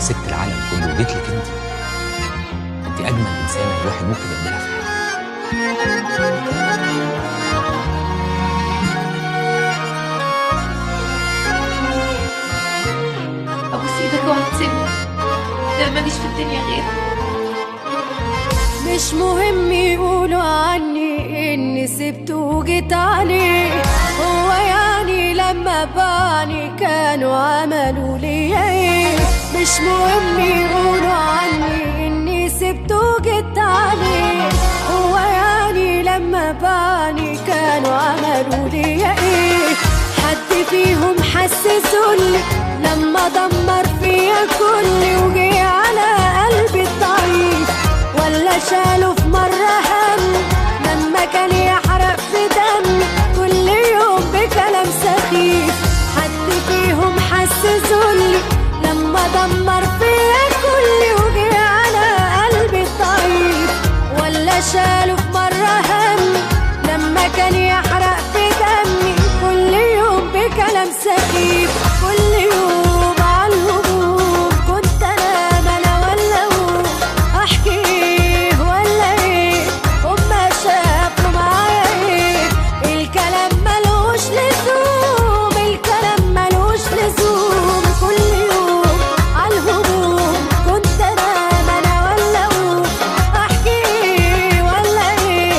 سبت العالم كله وجيت لك انت اجمل انسانه الواحد ممكن يقابلها في حياته. ابوس ايدك اوعى تسيبني، ده ماليش في الدنيا غيرك. مش مهم يقولوا عني اني سبته وجيت عليه، هو يعني لما باني كانوا عملوا لي ايه؟ مش مهم يقولوا عني اني سبته وجيت عليه، هو يعني لما باني كانوا عملوا لي ايه؟ حد فيهم حسسولي لما دمر فيا كلي وجي على قلبي الضعيف، ولا شالوا في مرة هم لما كان يحرق في دمي كل يوم بكلام سخيف؟ حد فيهم حسسولي لما دمر فيا كلي وجي على قلبي الضعيف، ولا شالوا في مرة هم لما كان يحرق في دمي كل يوم بكلام سخيف؟ كل يوم عالهجوم كنت انا ولا هو، احكي ايه ولا ايه؟ هما شافوا معايا ايه؟ الكلام ملوش لزوم، الكلام ملوش لزوم. كل يوم عالهجوم كنت انا ولا هو، احكي ايه ولا ايه؟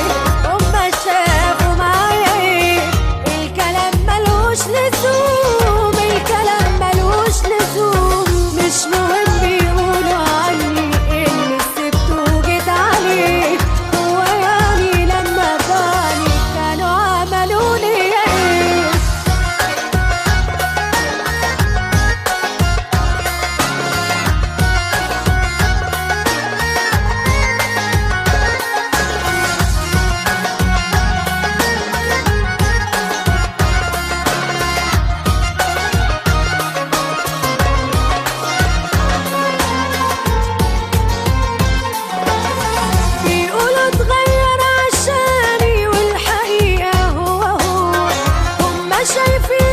هما شافوا معايا ايه؟ الكلام ملوش لزوم، الكلام ملوش لزوم. مش مهم يقولوا عني اني سبته وجيت عليه، هو يعني لما باني كانوا عملوا لي ايه؟ بيقولوا اتغير عشاني والحقيقة هو هما شايفين